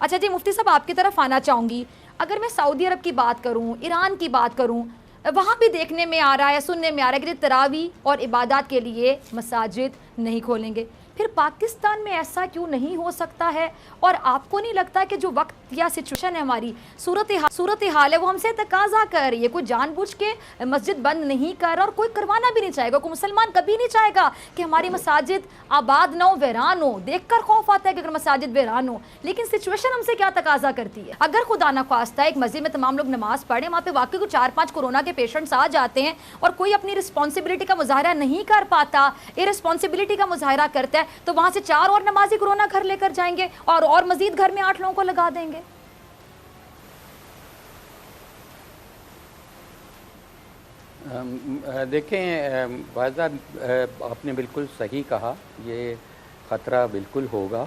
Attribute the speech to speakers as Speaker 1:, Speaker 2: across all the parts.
Speaker 1: اچھا جی مفتی صاحب آپ کی طرف آنا چاہوں گی. اگر میں سعودی عرب کی بات کروں, ایران کی بات کروں, وہاں بھی دیکھنے میں آ رہا ہے, سننے میں آ رہا ہے کہ تراویح اور عبادات کے لیے مساجد نہیں کھولیں گے. پھر پاکستان میں ایسا کیوں نہیں ہو سکتا ہے؟ اور آپ کو نہیں لگتا کہ جو وقت یا سچویشن ہے ہماری, صورتحال ہے, وہ ہم سے تقاضا کر رہی ہے؟ کوئی جان بوجھ کے مسجد بند نہیں کر رہا, اور کوئی کروانا بھی نہیں چاہے گا. کوئی مسلمان کبھی نہیں چاہے گا کہ ہماری مساجد آباد نہ ہو, ویران ہو. دیکھ کر خوف آتا ہے کہ اگر مساجد ویران ہو, لیکن سچویشن ہم سے کیا تقاضا کرتی ہے؟ اگر خدا نخواستہ ایک مسجد میں تمام لوگ نماز پڑھیں, وہاں پہ واقعی کو 4-5 کورونا کے پیشنٹس آ جاتے ہیں, اور کوئی اپنی رسپانسبلٹی کا مظاہرہ نہیں کر پاتا, ارسپانسبلٹی کا مظاہرہ کرتا ہے, تو وہاں سے 4 اور نمازی کورونا گھر لے کر جائیں گے, اور مزید گھر میں 8 لوگوں کو لگا دیں گے.
Speaker 2: دیکھیں واضح آپ نے بالکل صحیح کہا, یہ خطرہ بالکل ہوگا,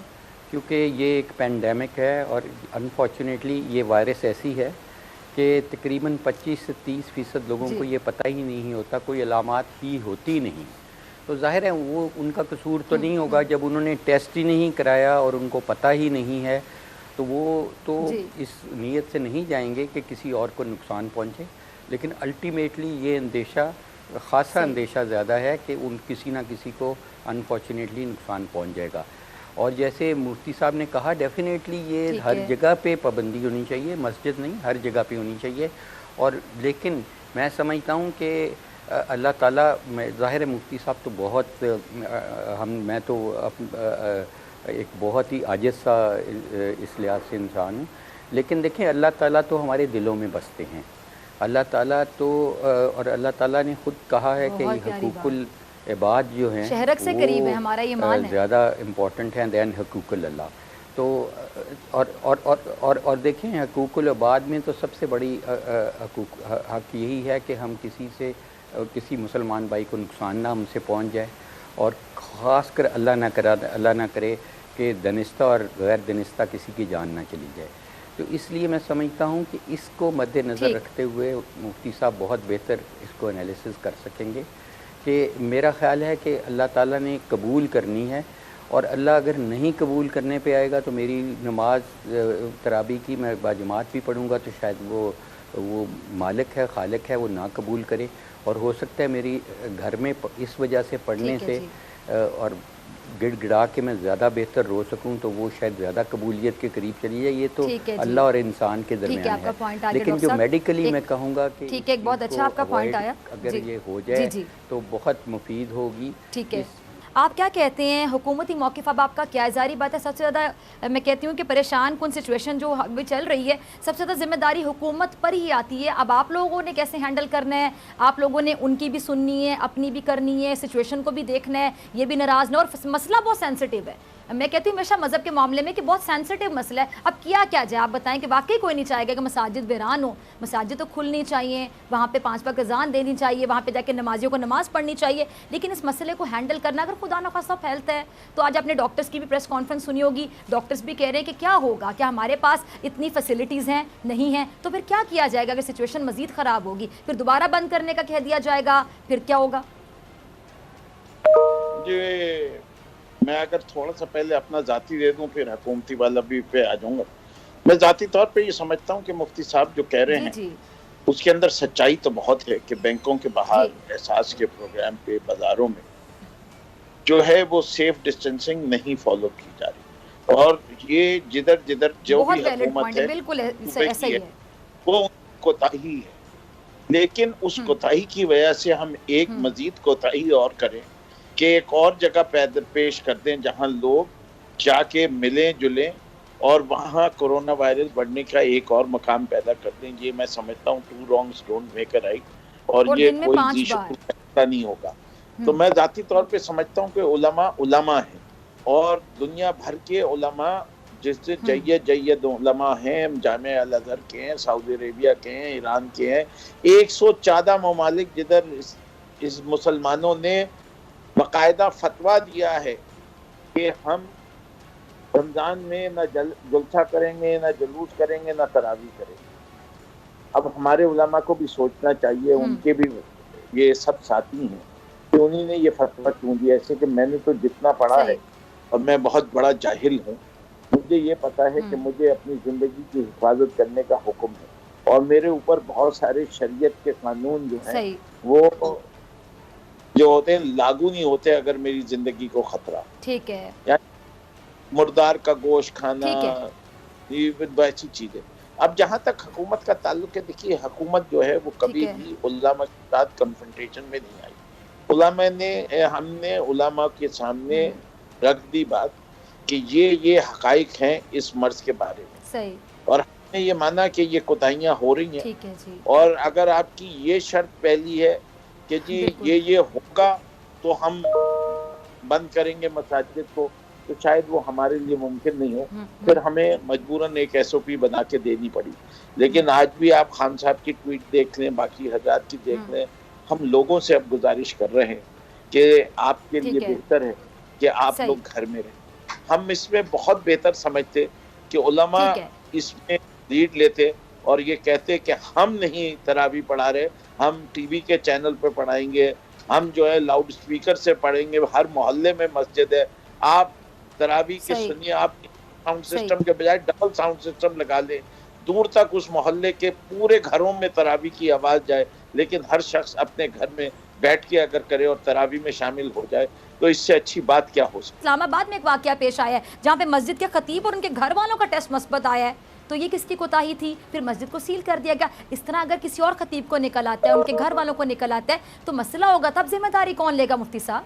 Speaker 2: کیونکہ یہ ایک پینڈیمک ہے, اور انفارچونیٹلی یہ وائرس ایسی ہے کہ تقریباً 25 سے 30% لوگوں کو یہ پتہ ہی نہیں ہوتا, کوئی علامات ہی ہوتی نہیں. تو ظاہر ہے وہ ان کا قصور تو نہیں ہوگا, جب انہوں نے ٹیسٹ ہی نہیں کرایا اور ان کو پتہ ہی نہیں ہے, تو وہ تو اس نیت سے نہیں جائیں گے کہ کسی اور کو نقصان پہنچے. لیکن الٹیمیٹلی یہ اندیشہ, خاصا اندیشہ زیادہ ہے کہ کسی نہ کسی کو انفارچونیٹلی نقصان پہنچ جائے گا. اور جیسے مفتی صاحب نے کہا, ڈیفینیٹلی یہ ہر جگہ پہ پابندی ہونی چاہیے, مسجد نہیں ہر جگہ پہ ہونی چاہیے. اور لیکن میں سمجھتا ہوں کہ اللہ تعالیٰ, ظاہر ہے مفتی صاحب تو بہت, میں تو ایک بہت ہی عاجز سا اس لحاظ سے انسان ہوں, لیکن دیکھیں اللہ تعالیٰ تو ہمارے دلوں میں بستے ہیں. اللہ تعالیٰ تو, اور اللہ تعالیٰ نے خود کہا ہے کہ حقوق العباد جو ہیں
Speaker 1: شہرک سے قریب ہے, ہمارا ایمان ہے,
Speaker 2: زیادہ امپورٹنٹ ہیں دین حقوق اللہ. تو اور دیکھیں حقوق العباد میں تو سب سے بڑی حق یہی ہے کہ ہم کسی مسلمان بھائی کو نقصان نہ ہم سے پہنچ جائے, اور خاص کر اللہ نہ کرے کہ دنستہ اور غیر دنستہ کسی کی جان نہ چلی جائے. تو اس لیے میں سمجھتا ہوں کہ اس کو مد نظر رکھتے ہوئے مفتی صاحب بہت بہتر اس کو انالیسز کر سکیں گے, کہ میرا خیال ہے کہ اللہ تعالیٰ نے قبول کرنی ہے, اور اللہ اگر نہیں قبول کرنے پہ آئے گا تو میری نماز تراویح کی میں باجماعت بھی پڑھوں گا, تو شاید وہ مالک ہے, خالق ہے, وہ نہ قبول کرے. اور ہو سکتا ہے میری گھر میں اس وجہ سے پڑھنے سے اور گڑ گڑا کے میں زیادہ بہتر رو سکوں, تو وہ شاید زیادہ قبولیت کے قریب چلی جائے. یہ تو اللہ اور انسان کے درمیان ہے, لیکن جو میڈیکلی میں کہوں گا کہ
Speaker 1: ٹھیک ہے, ایک بہت اچھا آپ کا پوائنٹ آیا,
Speaker 2: اگر یہ ہو جائے تو بہت مفید ہوگی.
Speaker 1: ٹھیک ہے, آپ کیا کہتے ہیں حکومتی موقف اب آپ کا کیا ہے؟ ظاہری بات ہے سب سے زیادہ میں کہتی ہوں کہ پریشان کن سچویشن جو ابھی چل رہی ہے, سب سے زیادہ ذمہ داری حکومت پر ہی آتی ہے. اب آپ لوگوں نے کیسے ہینڈل کرنا ہے؟ آپ لوگوں نے ان کی بھی سننی ہے, اپنی بھی کرنی ہے, سچویشن کو بھی دیکھنا ہے, یہ بھی ناراض نہ, اور مسئلہ بہت سینسٹیو ہے. میں کہتی ہوں ہمیشہ مذہب کے معاملے میں کہ بہت سینسٹیو مسئلہ ہے. اب کیا جائے آپ بتائیں, کہ واقعی کوئی نہیں چاہے گا کہ مساجد ویران ہو. مساجد تو کھلنی چاہیے, وہاں پہ 5 وقت اذان دینی چاہیے, وہاں پہ جا کے نمازیوں کو نماز پڑھنی چاہیے, لیکن اس مسئلے کو ہینڈل کرنا, اگر خدا نخواستہ پھیلتا ہے تو آج آپ نے ڈاکٹرز کی بھی پریس کانفرنس سنی ہوگی, ڈاکٹرز بھی کہہ رہے ہیں کہ کیا ہوگا, کیا ہمارے پاس اتنی فیسلٹیز ہیں نہیں ہیں, تو پھر کیا کیا جائے گا اگر سچویشن مزید خراب ہوگی, پھر دوبارہ بند کرنے کا کہہ دیا جائے گا, پھر کیا ہوگا؟
Speaker 3: میں اگر تھوڑا سا پہلے اپنا ذاتی دے دوں, پھر حکومتی والا بھی پہ آ جاؤں گا. میں ذاتی طور پہ یہ سمجھتا ہوں کہ مفتی صاحب جو کہہ رہے ہیں اس کے اندر سچائی تو بہت ہے, کہ بینکوں کے باہر, احساس کے پروگرام پہ, بازاروں میں جو ہے وہ سیف ڈسٹینسنگ نہیں فالو کی جا رہی, اور یہ جدھر جو بھی حکومت ہے وہ کوتاہی ہے. لیکن اس کوتاہی کی وجہ سے ہم ایک مزید کوتاہی اور کریں کہ ایک اور جگہ پیش کر دیں جہاں لوگ جا کے ملیں جلیں, اور وہاں کرونا وائرس بڑھنے کا ایک اور مقام پیدا کر دیں. یہ میں سمجھتا ہوں 2 wrongs don't make a right, اور یہ کوئی ایسا نہیں ہوگا. تو میں ذاتی طور پہ سمجھتا ہوں کہ علماء ہیں, اور دنیا بھر کے علماء جیسے جید علماء ہیں, جامعہ الازہر کے ہیں, سعودی عربیہ کے ہیں, ایران کے ہیں, 114 ممالک جدھر اس مسلمانوں نے باقاعدہ فتویٰ دیا ہے کہ ہم رمضان میں نہ جلسہ کریں گے, نہ جلوس کریں گے, نہ تراویح کریں گے. اب ہمارے علماء کو بھی سوچنا چاہیے, ان کے بھی یہ سب ساتھی ہیں, کہ انہوں نے یہ فتویٰ کیوں دیا. ایسے کہ میں نے تو جتنا پڑھا ہے, اور میں بہت بڑا جاہل ہوں, مجھے یہ پتا ہے کہ مجھے اپنی زندگی کی حفاظت کرنے کا حکم ہے اور میرے اوپر بہت سارے شریعت کے قانون جو ہیں وہ جو ہوتے ہیں لاگو نہیں ہوتے اگر میری زندگی کو خطرہ.
Speaker 1: ٹھیک ہے.
Speaker 3: یعنی مردار کا گوشت کھانا، یہ ایسی چیزیں. اب جہاں تک حکومت کا تعلق ہے، دیکھیے حکومت جو ہے وہ کبھی بھی علماء کے ساتھ کنفرنٹیشن میں نہیں آئی. ہم نے علماء کے سامنے رکھ دی بات کہ یہ حقائق ہیں اس مرض کے بارے میں.
Speaker 1: صحیح.
Speaker 3: اور ہم نے یہ مانا کہ یہ کوتاہیاں ہو رہی ہیں.
Speaker 1: ٹھیک ہے جی.
Speaker 3: اور اگر آپ کی یہ شرط پہلی ہے کہ جی یہ ہوگا تو ہم بند کریں گے مساجد کو، تو شاید وہ ہمارے لیے ممکن نہیں ہو، پھر ہمیں مجبوراً ایک SOP بنا کے دینی پڑی. لیکن آج بھی آپ خان صاحب کی ٹویٹ دیکھ لیں، باقی حضرات کی دیکھ لیں، ہم لوگوں سے اب گزارش کر رہے ہیں کہ آپ کے لیے بہتر ہے کہ آپ لوگ گھر میں رہیں. ہم اس میں بہت بہتر سمجھتے کہ علماء اس میں لیڈ لیتے اور یہ کہتے کہ ہم نہیں تراویح پڑھا رہے، ہم ٹی وی کے چینل پہ پڑھائیں گے، ہم جو ہے لاؤڈ سپیکر سے پڑھیں گے، ہر محلے میں مسجد ہے، آپ تراویح کی سنیے، آپ ساؤنڈ سسٹم کے بجائے ڈبل ساؤنڈ سسٹم لگا لیں، دور تک اس محلے کے پورے گھروں میں تراویح کی آواز جائے، لیکن ہر شخص اپنے گھر میں بیٹھ کے اگر کرے اور تراویح میں شامل ہو جائے تو اس سے اچھی بات کیا ہو سکتی.
Speaker 1: اسلام آباد میں ایک واقعہ پیش آیا ہے جہاں پہ مسجد کے خطیب اور ان کے گھر والوں کا ٹیسٹ مثبت آیا ہے، تو یہ کس کی کوتاہی تھی؟ پھر مسجد کو سیل کر دیا گیا. اس طرح اگر کسی اور خطیب کو نکل آتا ہے، ان کے گھر والوں کو نکل آتا ہے تو مسئلہ ہوگا، تب ذمہ داری کون لے گا مفتی صاحب؟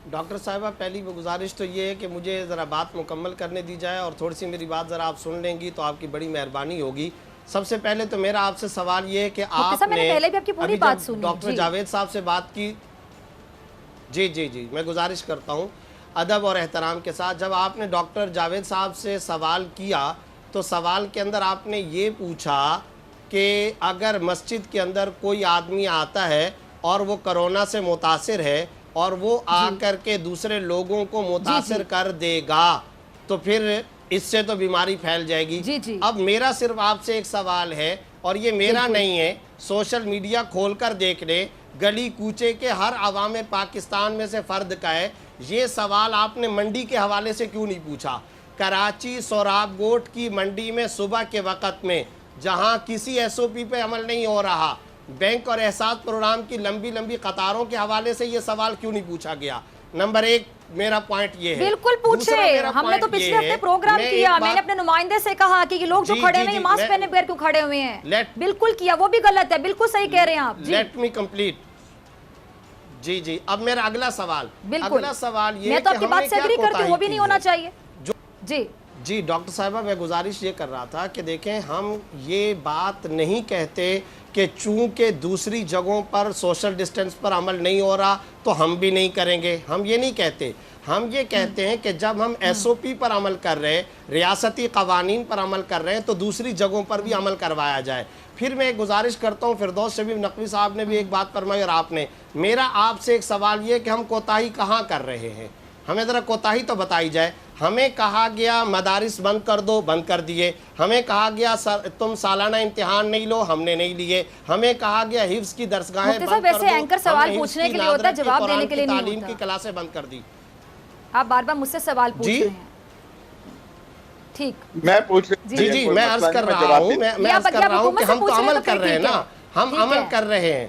Speaker 4: ڈاکٹر صاحبہ پہلی گزارش تو یہ ہے کہ مجھے ذرا بات مکمل کرنے دی جائے اور تھوڑی سی میری بات ذرا آپ سن لیں گی تو آپ کی بڑی مہربانی ہوگی. سب سے پہلے تو میرا آپ سے سوال یہ ہے کہ آپ نے ابھی جب ڈاکٹر جاوید صاحب سے بات کی، جی میں گزارش کرتا ہوں ادب اور احترام کے ساتھ، جب آپ نے ڈاکٹر جاوید صاحب سے سوال کیا تو سوال کے اندر آپ نے یہ پوچھا کہ اگر مسجد کے اندر کوئی آدمی آتا ہے اور وہ کرونا سے متاثر ہے اور وہ آ کر کے دوسرے لوگوں کو متاثر کر دے گا تو پھر اس سے تو بیماری پھیل جائے گی. اب میرا صرف آپ سے ایک سوال ہے اور یہ میرا نہیں ہے، سوشل میڈیا کھول کر دیکھ لیں، گلی کوچے کے ہر عوام پاکستان میں سے فرد کا ہے. یہ سوال آپ نے منڈی کے حوالے سے کیوں نہیں پوچھا؟ کراچی سوراب گوٹ کی منڈی میں صبح کے وقت میں جہاں کسی SOP پہ عمل نہیں ہو رہا، بینک اور احساس پروگرام کی لمبی قطاروں کے حوالے سے یہ سوال کیوں نہیں پوچھا گیا؟ نمبر ایک میرا پوائنٹ یہ ہے.
Speaker 1: بالکل پوچھے، ہم نے تو پچھلے ہفتے پروگرام کیا، میں نے اپنے نمائندے سے کہا کہ یہ لوگ جو کھڑے ہوئے ہیں ماسک پہنے بغیر کیوں کھڑے ہوئے ہیں؟ بالکل کیا، وہ بھی غلط ہے، بالکل صحیح کہہ رہے ہیں آپ.
Speaker 4: Let me complete. جی اب میرا اگلا سوال یہ
Speaker 1: میں تو آپ کی بات سے ایگری کرتی ہوں، وہ بھی نہیں ہونا چاہیے.
Speaker 4: جی ڈاکٹر صاحبہ میں گزارش یہ کر رہا تھا کہ دیکھیں ہم یہ بات نہیں کہتے کہ چونکہ دوسری جگہوں پر سوشل ڈسٹنس پر عمل نہیں ہو رہا تو ہم بھی نہیں کریں گے، ہم یہ نہیں کہتے. ہم یہ کہتے ہیں کہ جب ہم SOP پر عمل کر رہے ہیں، ریاستی قوانین پر عمل کر رہے ہیں تو دوسری جگہوں پر بھی عمل کروایا جائے. پھر میں ایک گزارش کرتا ہوں، فردوس شبیب نقوی صاحب نے بھی ایک بات فرمائی اور آپ نے، میرا آپ سے ایک سوال یہ کہ ہم کوتاہی کہاں کر رہے ہیں؟ ہمیں ذرا کوتاہی تو بتائی جائے. ہمیں کہا گیا مدارس بند کر دو، بند کر دیے. ہمیں کہا گیا تم سالانہ امتحان نہیں لو، ہم نے نہیں لیے. ہمیں کہا گیا حفظ کی درسگاہیں بند کر دو،
Speaker 1: اینکر سوال پوچھنے کے لیے ہوتا ہے، جواب دینے کے لیے نہیں ہوتا.
Speaker 4: تعلیم کی کلاسیں بند کر دی.
Speaker 1: آپ بار بار مجھ سے سوال پوچھ رہے ہیں. ٹھیک،
Speaker 3: میں پوچھ
Speaker 4: جی میں عرض کر رہا ہوں کہ ہم تو عمل کر رہے ہیں نا، ہم عمل کر رہے ہیں.